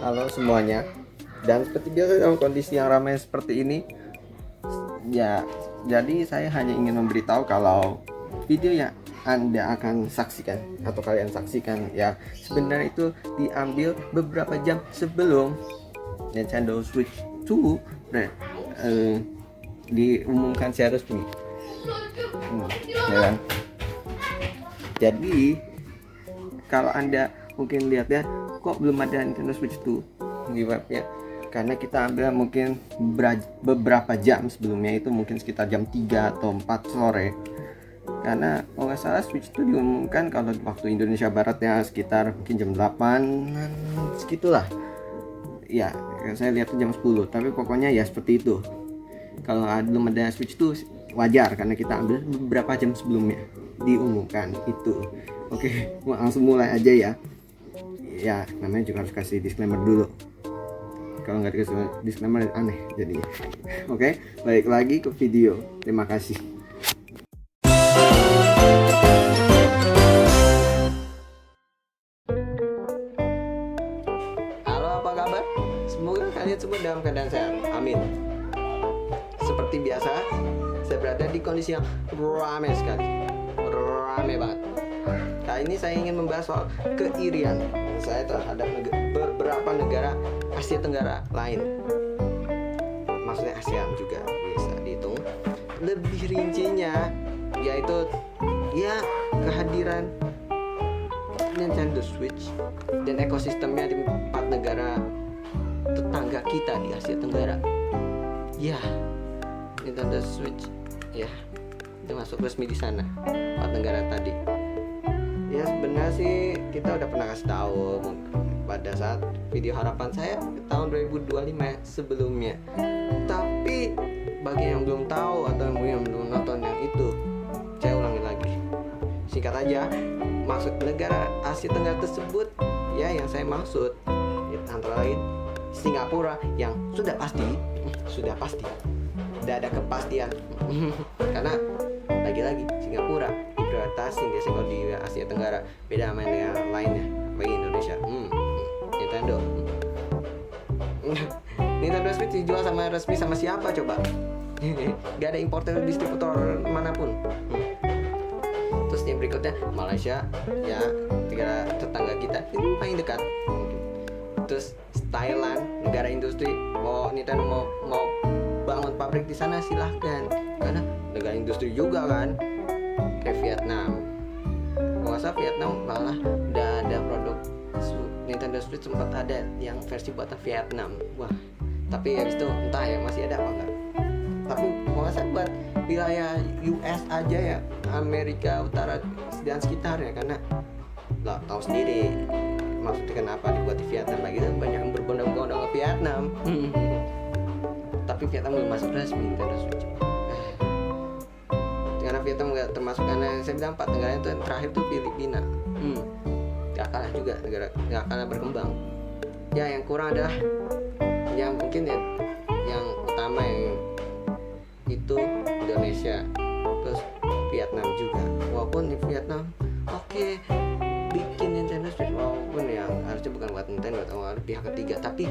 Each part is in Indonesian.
Halo semuanya. Dan seperti biasa dalam kondisi yang ramai seperti ini, ya, jadi saya hanya ingin memberitahu kalau video yang Anda akan saksikan atau kalian saksikan ya sebenarnya itu diambil beberapa jam sebelum Nintendo Switch 2 diumumkan secara resmi. Ya kan? Jadi kalau Anda mungkin lihat ya, kok belum ada Nintendo Switch 2 di webnya, karena kita ambil mungkin beberapa jam sebelumnya, itu mungkin sekitar jam 3 atau 4 sore. Karena kalau nggak salah Switch 2 diumumkan kalau waktu Indonesia Barat ya sekitar mungkin jam 8 segitulah. Ya, saya lihat jam 10, tapi pokoknya ya seperti itu. Kalau belum ada Switch 2 wajar karena kita ambil beberapa jam sebelumnya diumumkan itu. Oke, langsung mulai aja ya. Ya, namanya juga harus kasih disclaimer dulu. Kalau nggak dikasih disclaimer aneh jadinya. Oke, balik lagi ke video. Terima kasih. Halo, apa kabar? Semoga kalian semua dalam keadaan sehat. Amin. Seperti biasa, saya berada di kondisi yang ramai sekali. Ramai banget. Kali ini saya ingin membahas soal keirian saya terhadap beberapa negara Asia Tenggara lain. Maksudnya ASEAN juga bisa dihitung. Lebih rincinya yaitu ya kehadiran Nintendo Switch dan ekosistemnya di 4 negara tetangga kita di Asia Tenggara. Ya, Nintendo Switch ya udah masuk resmi di sana 4 negara tadi. Ya sebenarnya sih kita udah pernah kasih tahu pada saat video harapan saya tahun 2025 sebelumnya. Tapi bagi yang belum tahu atau yang belum nonton yang itu, saya ulangi lagi. Singkat aja, maksud negara Asia Tenggara tersebut ya yang saya maksud ya, antara lain Singapura yang sudah pasti udah ada kepastian karena lagi-lagi Singapura diprioritasin biasanya kalau di Asia Tenggara, beda sama negara lainnya bagi Indonesia. Nintendo Nintendo Switch dijual sama resmi sama siapa coba? Gak ada importer distributor manapun. Terus yang berikutnya Malaysia ya, negara tetangga kita ini paling dekat. Terus Thailand, negara industri, mau Nintendo mau bangun pabrik di sana silahkan, karena negara industri juga kan. Kayak Vietnam, kalau Vietnam malah udah ada produk Nintendo Switch, sempat ada yang versi buatan Vietnam. Wah, tapi habis itu entah ya masih ada apa enggak. Tapi kalau buat wilayah US aja ya, Amerika Utara dan sekitarnya, karena lah tahu sendiri maksudnya kenapa dibuat di Vietnam lagi, dan banyak yang berbondong-bondong ke Vietnam. Tapi Vietnam belum masuk resmi Nintendo Switch. Karena Vietnam nggak termasuk, karena saya bilang 4 negara itu yang terakhir tuh Filipina. Gak kalah juga, negara gak kalah berkembang. Ya yang kurang adalah yang mungkin ya yang utama yang itu Indonesia, terus Vietnam juga. Walaupun di Vietnam bikin Nintendo Switch, walaupun yang harusnya bukan buat Nintendo atau pihak ketiga, tapi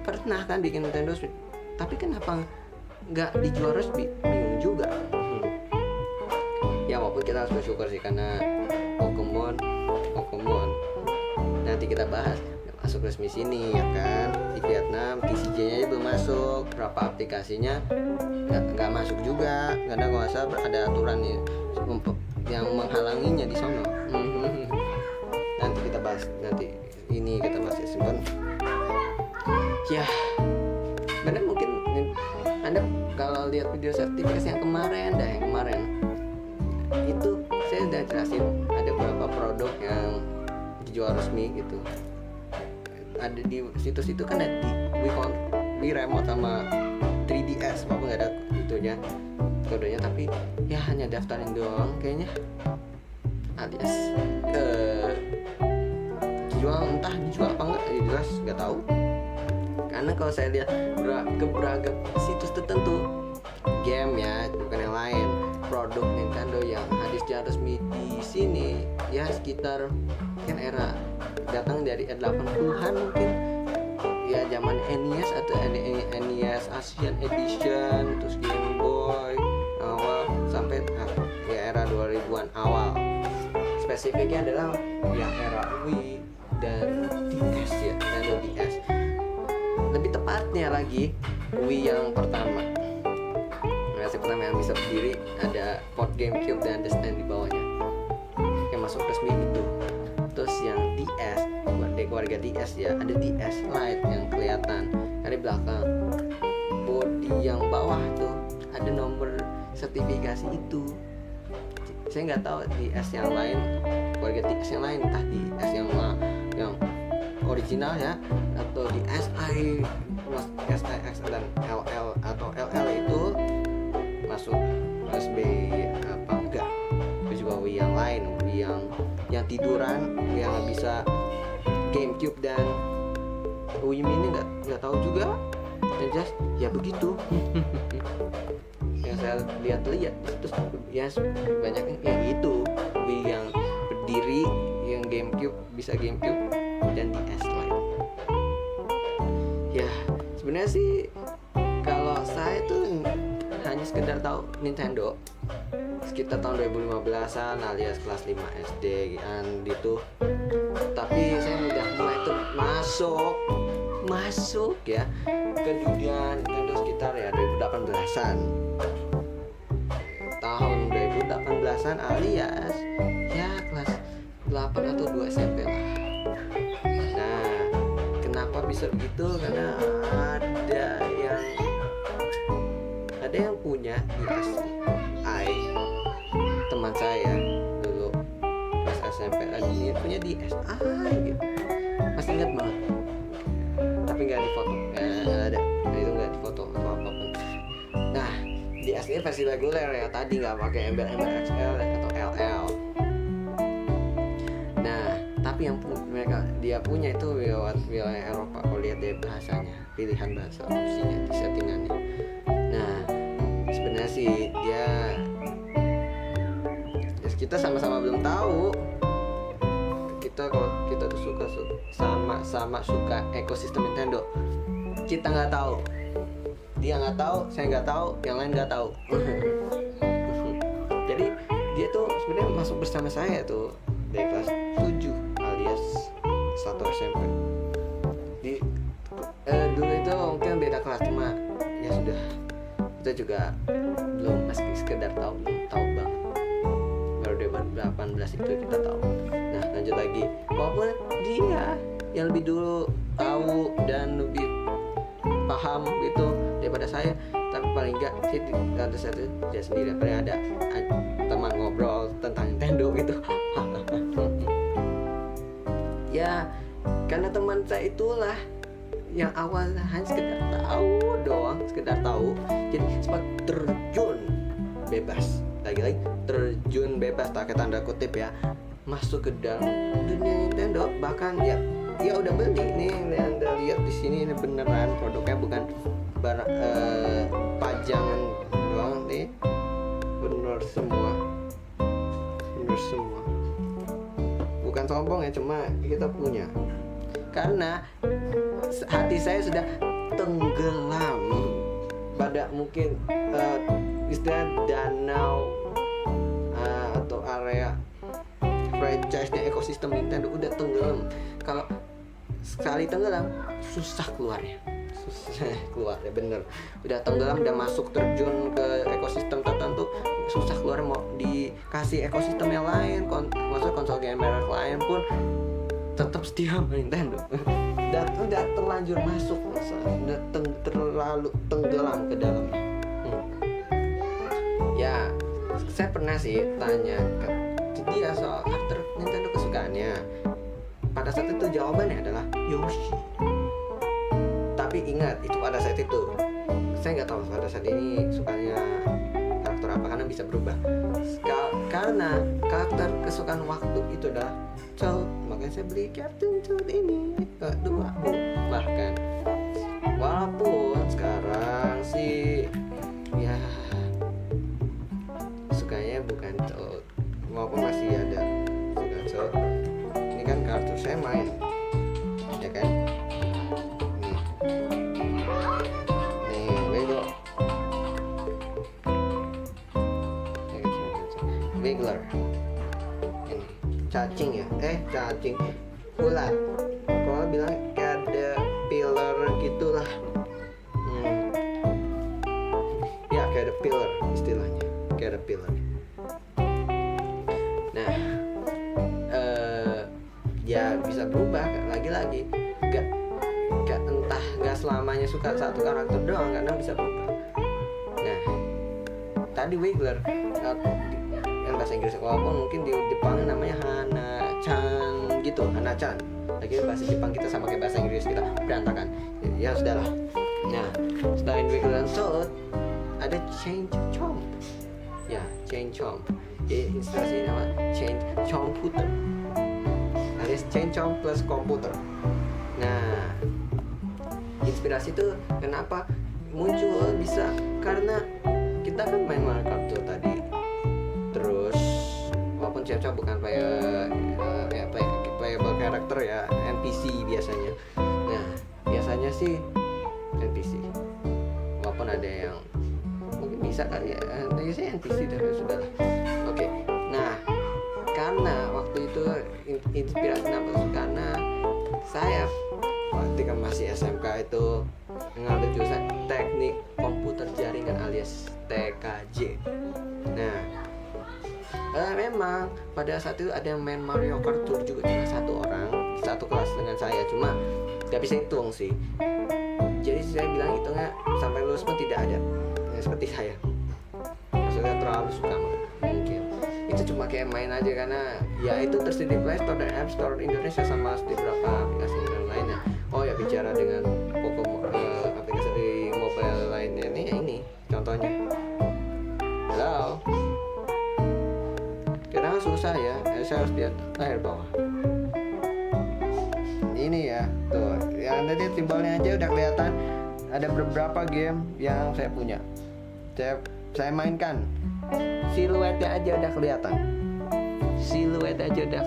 pernah kan bikin Nintendo Switch. Tapi kenapa nggak dijual resmi? Bingung juga. Ya walaupun kita harus bersyukur sih, karena Pokemon nanti kita bahas masuk resmi sini ya kan. Di Vietnam TCG-nya aja belum masuk, berapa aplikasinya nggak masuk juga, karena kalau nggak salah ada aturan nih yang menghalanginya di sono. Nanti kita bahas, kita bahas ya. Ya benar, mungkin Anda kalau lihat video sertifikasi yang kemarin itu saya udah jelasin ada beberapa produk yang dijual resmi gitu. Ada di situs itu kan ada di remote sama 3DS, walaupun nggak ada itunya kodenya, tapi ya hanya daftarin doang kayaknya, alias dijual apa enggak jelas nggak tahu. Karena kalau saya lihat ke beragam situs tertentu game ya, bukan yang lain, produk Nintendo yang hadir secara resmi di sini ya sekitar kan era datang dari 80-an mungkin ya zaman NES atau NES Asian Edition, terus Game Boy awal sampai ya era 2000-an awal. Spesifiknya adalah ya era Wii dan DS ya, Nintendo DS. Lebih tepatnya lagi Wii yang pertama. Versi pertama yang bisa berdiri, ada port GameCube dan ada stand di bawahnya. Yang masuk resmi itu. Terus yang DS, keluarga DS ya, ada DS Lite yang kelihatan dari belakang. Bodi yang bawah tuh ada nomor sertifikasi itu. Saya nggak tahu DS yang lain, keluarga DS yang lain, entah DS yang original ya, atau di SIX dan LL atau LL itu masuk USB apa enggak. Terus juga Wii yang lain, Wii yang tiduran, yang bisa GameCube dan Wii Mini nggak tahu juga. Yang jelas ya begitu. Yang saya lihat terus ya banyak yang itu Wii yang berdiri, yang GameCube bisa GameCube dan DS Lite. Ya sebenarnya sih kalau saya tuh hanya sekedar tahu Nintendo sekitar tahun 2015an alias kelas 5 SD gitu. Tapi saya udah mulai tuh masuk ya ke dunia Nintendo sekitar ya 2018an. Tahun 2018an alias ya kelas 8 atau 2 SMP lah. Nah, kenapa bisa begitu? Karena ada yang punya DSi. Teman saya dulu pas SMP ini punya DSi gitu. Masih ingat banget. Tapi nggak di foto, nggak ada. Nah, itu nggak di foto atau apapun. Nah, DSi versi reguler ya, tadi nggak pakai embel-embel XL atau LL. Nah, tapi yang dia punya itu wilayah Eropa. Kalau lihat dari bahasanya, pilihan bahasa opsinya di settingannya. Nah, sebenarnya sih dia kita sama-sama belum tahu. Kalau kita tuh sama suka ekosistem Nintendo. Kita nggak tahu, dia nggak tahu, saya nggak tahu, yang lain nggak tahu. Jadi dia tuh sebenarnya masuk bersama saya tuh dari kelas 7 alias 1 SMP. Dulu itu mungkin beda kelas, cuma ya sudah, kita juga belum masih sekedar tahu banget. Baru 2018 itu kita tahu. Nah, lanjut lagi, walaupun dia yang lebih dulu tahu dan lebih paham gitu daripada saya, tapi paling enggak sih ada satu dia sendiri, paling ada teman ngobrol tentang Nintendo gitu. Ya karena teman saya itulah yang awal hanya sekedar tahu, jadi sempat terjun bebas, lagi-lagi terjun bebas pakai tanda kutip ya, masuk ke dalam dunia Nintendo. Bahkan ya udah beli nih, yang Anda lihat di sini ini beneran produknya, bukan barang pajangan doang nih, bener semua, bukan sombong ya, cuma kita punya. Karena hati saya sudah tenggelam pada mungkin istilah danau atau area franchise-nya ekosistem Nintendo udah tenggelam. Kalau sekali tenggelam susah keluarnya bener. Udah tenggelam, udah masuk terjun ke ekosistem tertentu, susah keluar. Mau dikasih ekosistem yang lain, maksud konsol gamer lain pun tetap setia sama Nintendo. udah terlanjur masuk, udah terlalu tenggelam ke dalamnya. Ya saya pernah sih tanya ke dia soal karakter Nintendo kesukaannya. Pada saat itu jawabannya adalah Yoshi. Tapi ingat, itu pada saat itu. Saya nggak tahu pada saat ini sukanya karakter apa, karena bisa berubah. Karena karakter kesukaan waktu itu adalah Toad, makanya saya beli Captain Toad ini kedua bahkan. Walaupun sekarang sih ya sukanya bukan Toad, walaupun masih ada suka Toad. Ini kan karakter saya main, ya kan? ini cacing ya, cacing ulat, kalau bilang caterpillar gitulah. Ya caterpillar istilahnya, caterpillar. Nah ya bisa berubah lagi-lagi, gak entah, gak selamanya suka satu karakter doang, karena bisa berubah. Nah tadi Wiggler yang bahasa Inggris, walaupun mungkin di Jepang namanya Hana-chan gitu, Hana-chan. Lagi bahasa Jepang kita sama kayak bahasa Inggris kita berantakan. Ya sudahlah. Nah, selain Wiggler dan Toad, ada Chain Chomp. Ya, Chain Chomp. Jadi inspirasi nama Chain Computer. Alias Chain Chomp plus komputer. Nah, inspirasi itu kenapa muncul bisa karena kita kan main Mario Kart tuh tadi. Terus walaupun Chain Chomp bukan playable karakter ya, NPC biasanya. Nah, biasanya sih NPC. Walaupun ada yang mungkin bisa kali ya, tapi saya NPC dan sudah. Oke. Nah, karena waktu itu inspirasi apa? Karena saya ketika masih SMK itu mengambil jurusan Teknik Komputer Jaringan alias TKJ. Nah, memang pada saat itu ada yang main Mario Kart Tour juga, cuma satu orang, satu kelas dengan saya, cuma gak bisa hitung sih. Jadi saya bilang hitungnya sampai lulus pun tidak ada yang seperti saya. Maksudnya terlalu suka mungkin. Itu cuma kayak main aja karena ya itu tersedia di Play Store dan App Store Indonesia sama di beberapa aplikasi lainnya. Oh ya, bicara dengan aplikasi di mobile lainnya nih, ya ini contohnya. Halo. Kadang susah ya, saya harus lihat layar bawah. Ini ya, tuh, yang tadi simbolnya aja udah kelihatan. Ada beberapa game yang saya punya. Saya mainkan. Siluetnya aja udah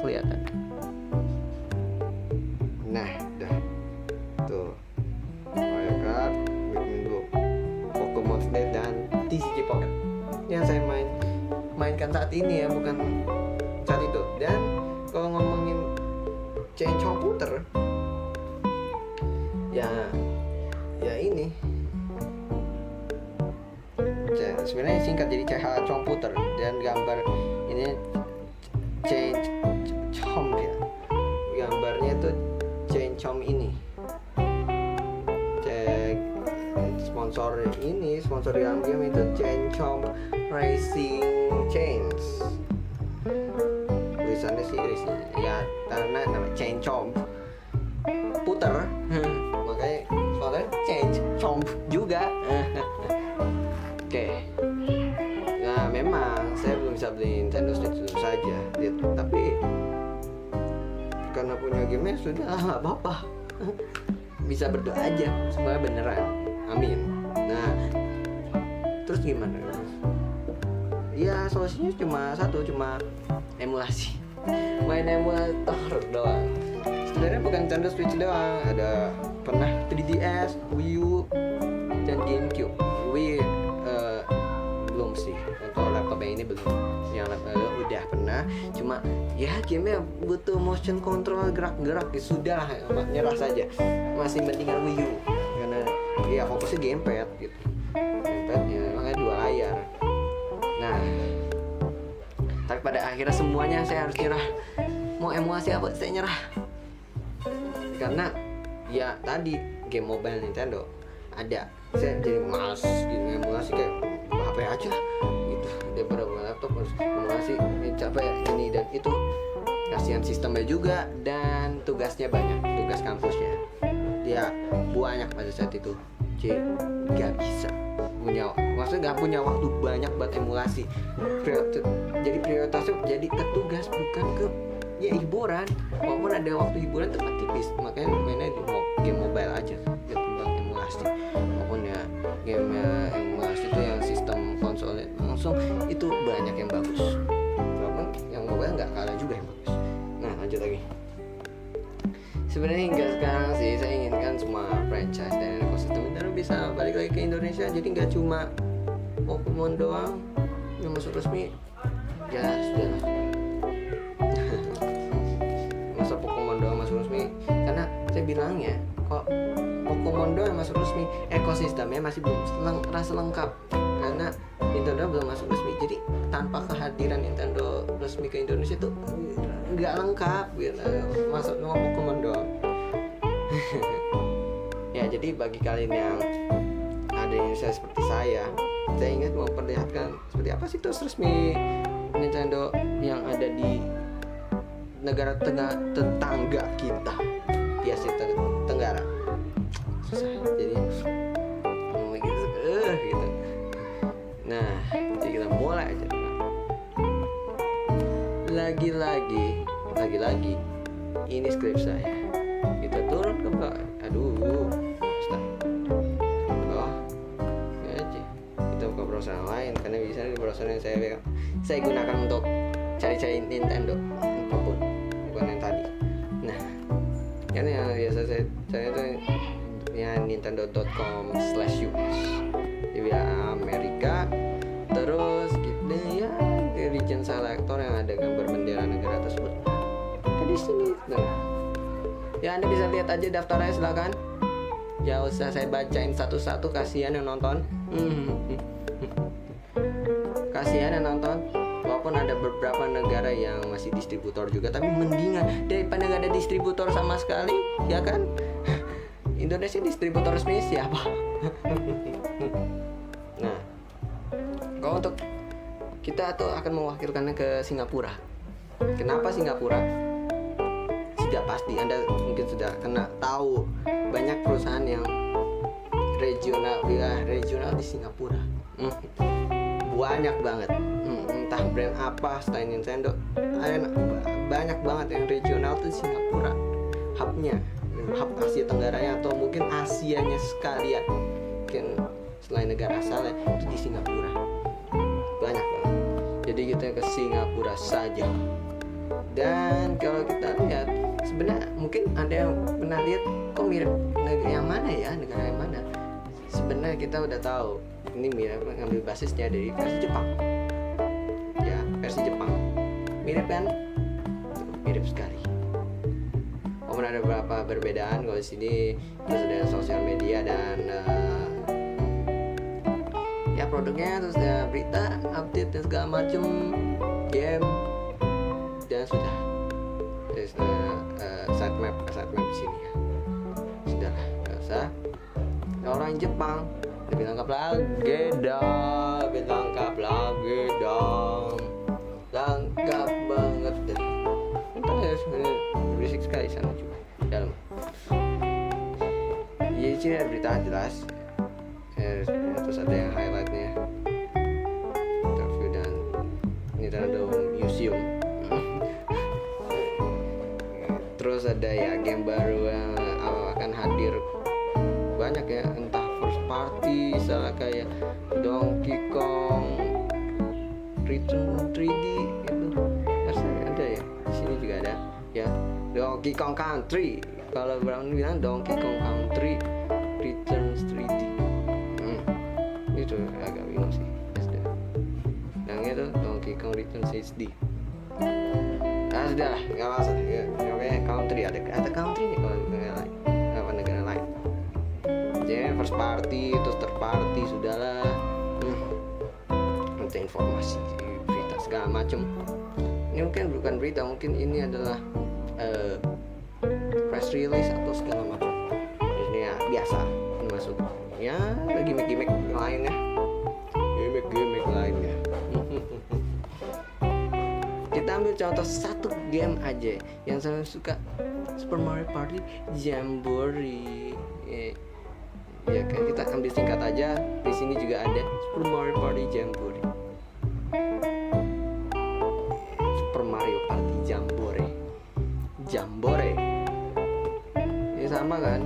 kelihatan. Nah, dah. Tuh. Mario Kart, Pikmin 2, Pokemon Snap dan TCG Pocket. Yang saya mainkan saat ini ya, bukan saat itu. Dan kalau ngomongin Chain Computer, ya ini sebenarnya singkat jadi CH Computer, dan gambar ini Chain Chomp ya, gambarnya itu Chain Chomp ini. Sponsor dalam game itu Chain Chomp Racing Chains. Tulisannya sih racing ya, karena nama Chain Chomp puter makanya soalnya Chain Chomp juga. Oke. Nah, memang saya belum bisa beli Nintendo Switch itu saja, tapi karena punya game sudah nggak apa-apa. Bisa berdoa aja, semoga beneran. Amin. Nah, terus gimana? Ya solusinya cuma satu, cuma emulasi. Main emulator doang. Sebenarnya bukan Nintendo Switch doang, ada pernah 3DS, Wii U, dan GameCube. Wii belum sih, untuk laptop yang ini belum. Yang laptop udah pernah, cuma ya gamenya butuh motion control, gerak-gerak, ya sudah lah, nyerah saja. Masih mendingan Wii U karena ya fokusnya gamepad gitu. Gamepadnya makanya 2 layar. Nah, tapi pada akhirnya semuanya saya harus nyerah. Mau emulasi apa saya nyerah, karena ya tadi game mobile Nintendo ada, saya jadi malas gitu emulasi, kayak HP aja gitu daripada laptop harus emulasi, capek ini dan itu. Kasihan sistemnya juga dan tugasnya banyak, tugas kampusnya dia banyak pada saat itu. Jadi gak bisa maksudnya gak punya waktu banyak buat emulasi. Jadi prioritasnya jadi ke tugas, bukan ke ya hiburan. Walaupun ada waktu hiburan tempat tipis, makanya mainnya di game mobile aja ketimbang emulasi. Walaupun ya game emulasi itu yang sistem konsol langsung itu banyak yang bagus, walaupun yang mobile nggak kalah juga yang bagus. Nah, lanjut lagi. Sebenarnya hingga sekarang sih saya inginkan semua franchise dan ekosistem Nintendo bisa balik lagi ke Indonesia. Jadi nggak cuma Pokemon doang yang masuk resmi, Ya sudah lah. Masa Pokemon doang masuk resmi? Karena saya bilang ya, kok Pokemon doang masuk resmi, ekosistemnya masih belum rasa lengkap karena Nintendo belum masuk resmi. Jadi tanpa kehadiran Nintendo resmi ke Indonesia tuh nggak lengkap gitu. Masuk nama Pokemon doang. Ya jadi bagi kalian yang ada di Indonesia seperti saya ingin memperlihatkan seperti apa sih terus resmi Nintendo yang ada di negara tetangga kita di Asia Tenggara. Susah jadi ngomong gitu. Nah, jadi kita mulai aja. Lagi-lagi ini skrip saya. Kita turun ke bawah. Stop. Oh, ya aja. Kita buka browser yang lain karena bisa di browser yang saya gunakan untuk cari-cari Nintendo apapun, bukan yang tadi. Nah, karena yang biasa saya cari itu ya nintendo.com/us di Amerika. Terus gitu ya, region selector yang ada gambar bendera negara tersebut. Di sini. Nah, ya Anda bisa lihat aja daftarnya, silakan. Ya usah saya bacain satu-satu, kasihan yang nonton. Kasihan yang nonton. Walaupun ada beberapa negara yang masih distributor juga, tapi mendingan daripada nggak ada distributor sama sekali, ya kan? Indonesia distributor resmi siapa? Nah, kalau untuk kita tuh akan mewakilkannya ke Singapura. Kenapa Singapura? Sudah pasti Anda mungkin sudah kena tahu banyak perusahaan yang regional di Singapura. Banyak banget. Entah brand apa selain Nintendo, banyak banget yang regional tuh di Singapura. Hub Asia Tenggaranya atau mungkin Asianya sekalian. Mungkin selain negara asalnya itu di Singapura. Banyak banget. Jadi kita ke Singapura saja. Dan kalau kita lihat, sebenarnya mungkin ada yang pernah lihat kok mirip negara yang mana. Sebenarnya kita udah tahu ini mirip, ngambil basisnya dari versi Jepang. Ya, versi Jepang. Mirip kan? Mirip sekali. Walaupun ada beberapa perbedaan kalau di sini terus ada sosial media dan ya produknya, terus ada berita, update dan segala macam, game dan sudah. Terus sitemap di sini ya. Sudahlah, nggak usah. Orang Jepang lebih lengkap banget deh. Entah ya, sebenarnya berisik sekali sana juga dalam. Jadi sini ada berita jelas. Terus ada yang highlightnya, interview dan Nintendo Museum. Terus ada ya game baru yang akan hadir banyak ya, entah first party misalnya kayak Donkey Kong Return 3D itu harusnya ada ya, di sini juga ada ya, Donkey Kong Country, kalau Brown bilang Donkey Kong Country Returns 3D. Itu agak bingung sih. Yang itu Donkey Kong Returns HD. Sudah lah, nggak masalah ya. Oke, country ada country nih kalau negara lain. Jadi first party, terus third party, sudahlah. Untuk informasi, berita segala macam. Ini mungkin bukan berita, mungkin ini adalah press release atau segala macam. Ini ya biasa, ini masuk. Ya, gimmick lainnya. Gimmick lainnya. Kita ambil contoh satu game aja yang saya suka, Super Mario Party Jamboree. Ya kan, kita ambil singkat aja. Di sini juga ada Super Mario Party Jamboree. Super Mario Party Jamboree. Ini sama kan?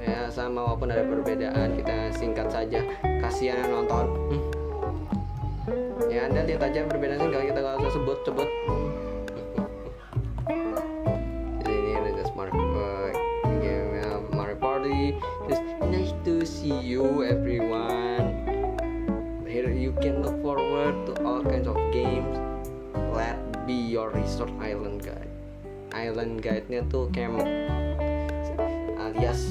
Ya sama, walaupun ada perbedaan, kita singkat saja. Kasihan yang nonton. Ya Anda lihat aja perbedaannya, kita nggak usah sebut. Ini ada Mario Party. Just nice to see you everyone. Here you can look forward to all kinds of games. your resort island guide. Island guide-nya tuh camp alias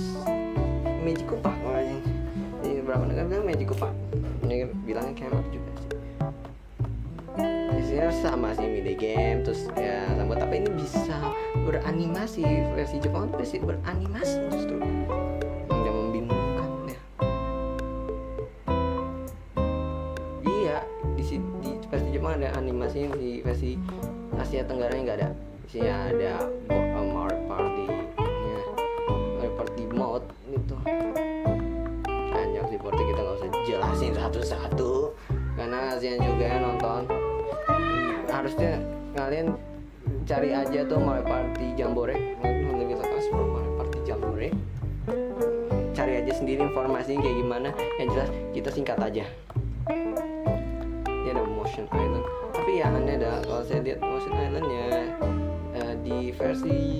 Magic Park. Ini beberapa negara bilang Magic Park, ini bilangnya camp juga sih. Di sini sama sih mini game, terus ya sama, tapi ini bisa beranimasi. Versi Jepang tuh bisa beranimasi justru, yang membingungkan ya. Iya, di versi Jepang ada animasi, di versi Asia Tenggara nggak ada. Di sini ada Mario Party, ya, Mario Party mode itu. Banyak sih, seperti kita nggak usah jelasin satu-satu karena kasihan juga yang nonton. Harusnya kalian cari aja tuh Mario Party Jambore, nanti kita kasih Mario Party Jambore, cari aja sendiri informasinya kayak gimana. Yang jelas kita singkat aja. Ini ada Motion Island, tapi ya aneh dah kalau saya lihat Motion Islandnya di versi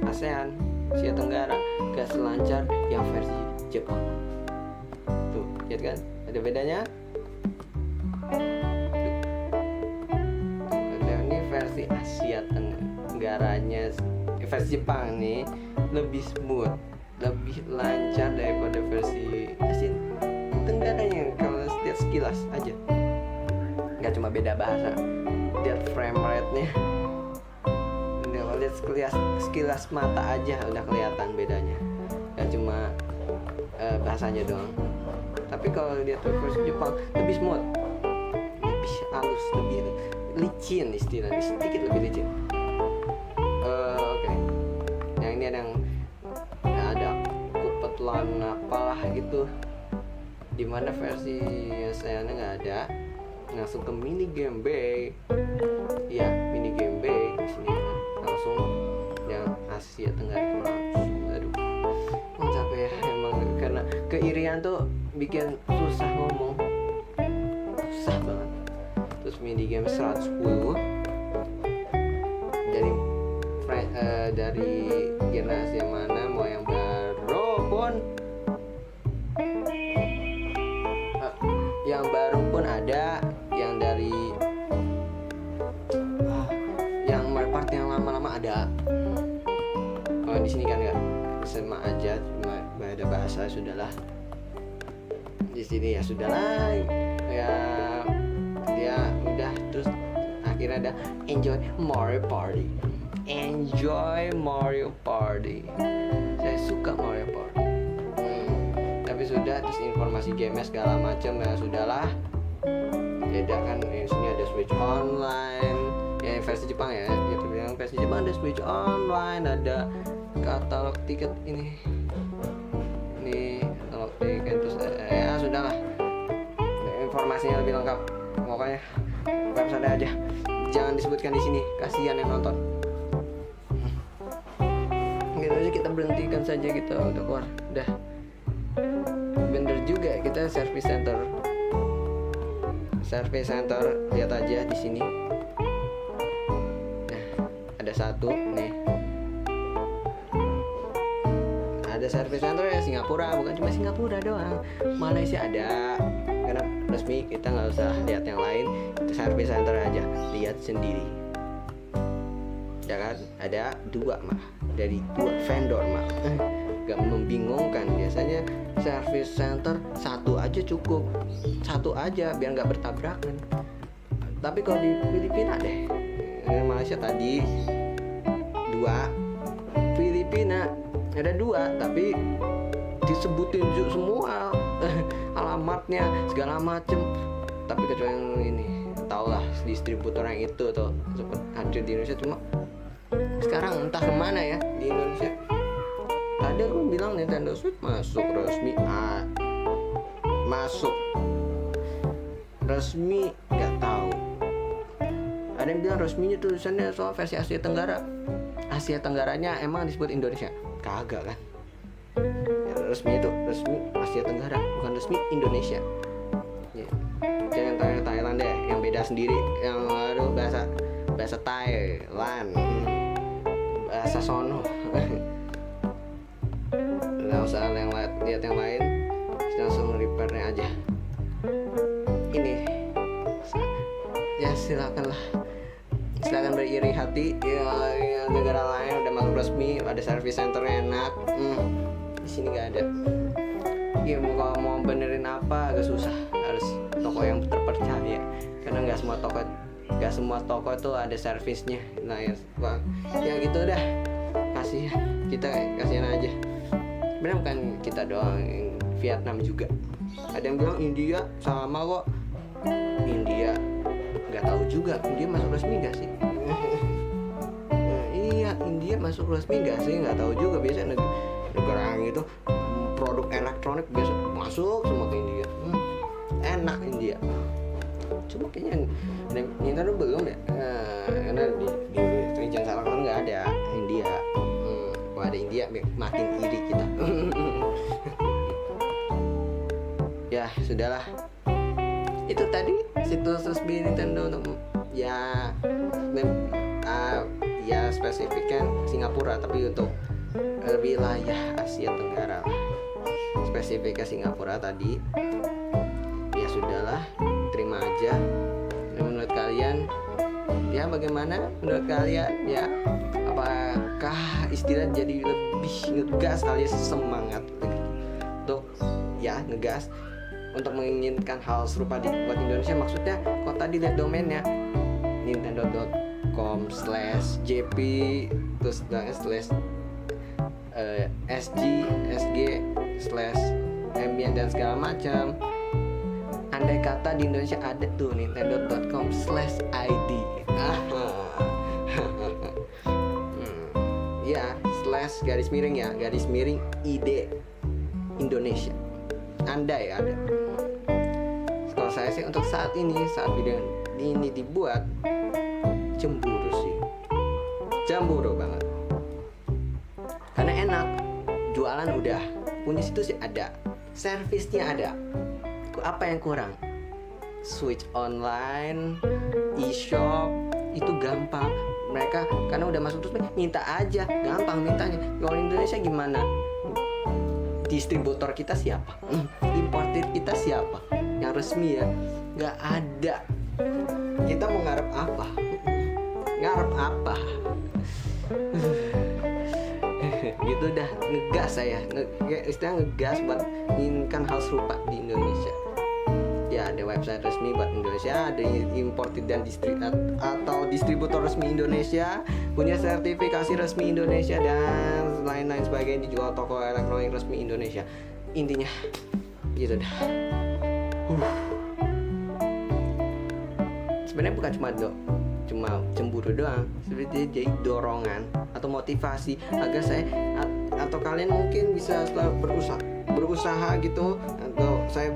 ASEAN Asia Tenggara gak selancar yang versi Jepang. Tuh, lihat kan ada bedanya. Versi Asia Tenggaranya, versi Jepang nih lebih smooth, lebih lancar daripada versi Asia Tenggaranya. Kalau lihat sekilas aja, nggak cuma beda bahasa, lihat frame rate-nya, kalau lihat sekilas mata aja udah kelihatan bedanya, nggak cuma bahasanya doang. Tapi kalau lihat versi Jepang lebih smooth, lebih halus, lebih licin, istilahnya sedikit lebih licin. Oke. Yang ini ada kupelan apalah gitu, dimana versi saya nggak ada. Langsung ke mini game bay. Ya, mini game bay di sini langsung yang Asia Tenggara langsung. Aduh, capek ya emang, karena keirian tuh bikin susah ngomong, susah banget. Terus mini game 110 dari generasi yang mana, mau yang baru pun yang baru pun ada, yang dari yang Mario Party yang lama-lama ada. Oh, di sini kan nggak sama aja, cuma beda bahasa, sudahlah. Di sini ya sudahlah ya. Ya udah, terus akhirnya ada Enjoy Mario Party. Enjoy Mario Party. Saya suka Mario Party. Tapi sudah, terus informasi game segala macam ya sudahlah. Beda kan, di sini ada Switch Online. Ya versi Jepang ya. Gitu, yang versi Jepang ada Switch Online, ada katalog tiket ini. Ini katalog tiket, terus ya sudahlah. Informasinya lebih lengkap. Pokoknya website aja, jangan disebutkan di sini, kasihan yang nonton. Gitu aja, kita berhentikan saja, kita udah keluar, udah. Bener juga, kita service center, lihat aja di sini. Nah, ada satu nih, ada service center ya Singapura, bukan cuma Singapura doang, Malaysia ada. Karena resmi kita nggak usah lihat yang lain, itu service center aja, lihat sendiri. Ya kan, ada dua dari dua vendor gak membingungkan. Biasanya service center satu aja cukup, satu aja biar nggak bertabrakan. Tapi kalau di Filipina deh, Malaysia tadi dua, Filipina ada dua, tapi disebutin semua alamatnya segala macem. Tapi kecuali yang ini, tau lah distributor yang itu tuh sempat hadir di Indonesia, cuma sekarang entah kemana ya di Indonesia. Ada gue bilang Nintendo Switch masuk resmi, masuk resmi, nggak tahu. Ada yang bilang resminya tulisannya soal versi Asia Tenggara. Asia Tenggaranya emang disebut Indonesia? Kagak kan? Resmi itu resmi Asia Tenggara, bukan resmi Indonesia. Ya. Jangan tanya Thailand deh, yang beda sendiri, yang bahasa Thailand, bahasa sono. Nggak usah lihat yang lain, langsung repairnya aja. Ini ya silakanlah Kita akan beriri hati ya, negara lain udah masuk resmi, ada service centernya enak. Di sini nggak ada. Ya kalau mau benerin apa agak susah, harus toko yang terpercaya. Karena nggak semua toko itu ada servisnya. Nah ya gitu dah. Kasihan aja. Sebenarnya bukan kita doang, Vietnam juga. Ada yang bilang India sama kok. India nggak tahu juga, India masuk resmi nggak sih? Iya, India masuk resmi nggak sih? Nggak tahu juga. Biasanya negara yang itu produk elektronik biasa masuk semua ke India. Enak India. Cuma kayaknya Nintendo belum ya. Karena di region Selatan nggak ada India. Kalau ada India makin iri kita. Ya sudahlah. Itu tadi situs resmi Nintendo untuk ya spesifikkan Singapura, tapi untuk wilayah Asia Tenggara lah. Spesifiknya Singapura tadi. Ya sudahlah, terima aja. Menurut kalian ya bagaimana menurut kalian ya? Apakah istilah jadi lebih ngegas alias semangat untuk ya ngegas untuk menginginkan hal serupa buat Indonesia? Maksudnya kalau tadi lihat domainnya nintendo.com/jp terus /sg/m dan segala macam. Andai kata di Indonesia ada tuh nintendo.com/id. Ya, /garis miring id Indonesia. Andai ada. Kalau saya sih untuk saat video ini dibuat cemburu banget. Karena enak, jualan udah, punya situs ada, servisnya ada. Apa yang kurang? Switch online, e-shop itu gampang. Mereka karena udah masuk terus minta aja, gampang mintanya. Kalau Indonesia gimana? Distributor kita siapa? Importer kita siapa? Yang resmi ya? Nggak ada. Kita mau ngarep apa? Gitu dah, ngegas saya. Istilah ngegas buat menginginkan hal serupa di Indonesia. Ya ada website resmi buat Indonesia, ada importer dan distributor resmi Indonesia, punya sertifikasi resmi Indonesia dan lain-lain sebagainya, dijual toko elektronik resmi Indonesia. Intinya gitu dah. Sebenarnya bukan cuma cemburu doang, sebenarnya jadi dorongan atau motivasi agar saya atau kalian mungkin bisa berusaha gitu, atau saya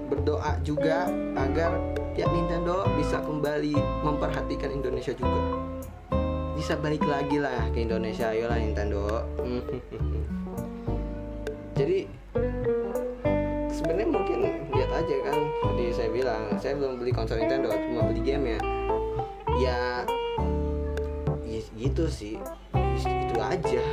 berdoa juga agar pihak Nintendo bisa kembali memperhatikan Indonesia juga, bisa balik lagi lah ke Indonesia. Ayolah Nintendo. Jadi sebenarnya mungkin lihat aja kan, tadi saya bilang saya belum beli konsol Nintendo, cuma beli game ya gitu sih, itu aja.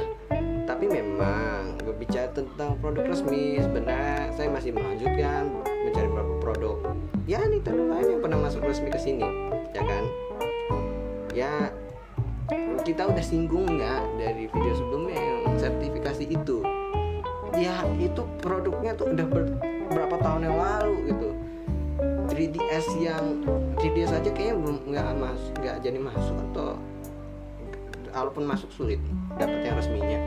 Tapi memang berbicara tentang produk resmi, sebenarnya saya masih melanjutkan mencari produk ya Nintendo lain yang pernah masuk resmi ke sini, ya kan? Ya kita udah singgung nggak dari video sebelumnya yang sertifikasi itu? Ya itu produknya tuh udah berapa tahun yang lalu gitu. 3DS aja kayaknya belum nggak jadi masuk, atau walaupun masuk sulit dapat yang resminya.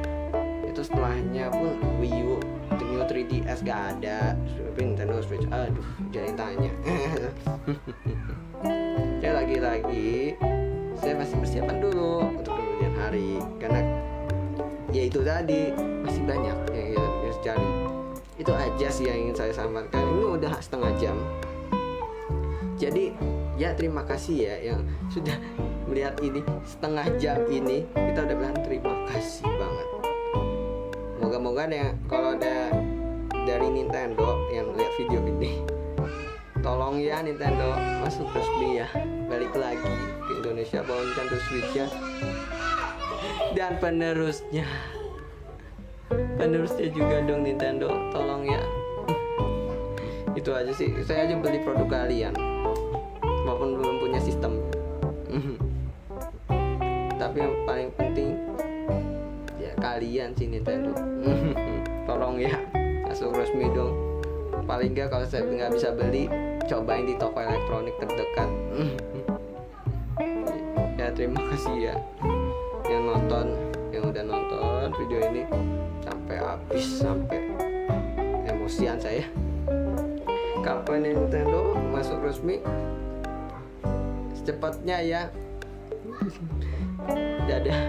Itu setelahnya pun Wii U, New 3DS gak ada, Nintendo Switch, aduh jangan tanya. Ya lagi-lagi saya masih persiapan dulu untuk kemudian hari, karena ya itu tadi masih banyak yang harus cari. Itu aja sih yang ingin saya sampaikan. Ini udah setengah jam. Jadi ya terima kasih ya yang sudah melihat ini setengah jam ini. Kita udah bilang terima kasih banget. Moga-moga kalau ada dari Nintendo yang lihat video ini, tolong ya Nintendo masuk resmi ya, balik lagi ke Indonesia, bawa Nintendo Switch ya. Dan penerusnya juga dong Nintendo, tolong ya. Itu aja sih, saya aja beli produk kalian walaupun belum punya sistem. Tapi yang paling penting ya kalian sih Nintendo. Tolong ya masuk resmi dong. Paling nggak kalau saya nggak bisa beli, cobain di toko elektronik terdekat. Ya terima kasih ya yang udah nonton video ini sampai habis, sampai emosian saya. Kapan Nintendo masuk resmi? Secepatnya ya. Dadah,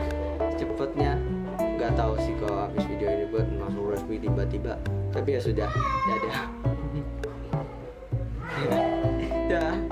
cepatnya. Nggak tahu sih kalau habis video ini buat masuk resmi tiba-tiba, tapi ya sudah. Dadah. Dah.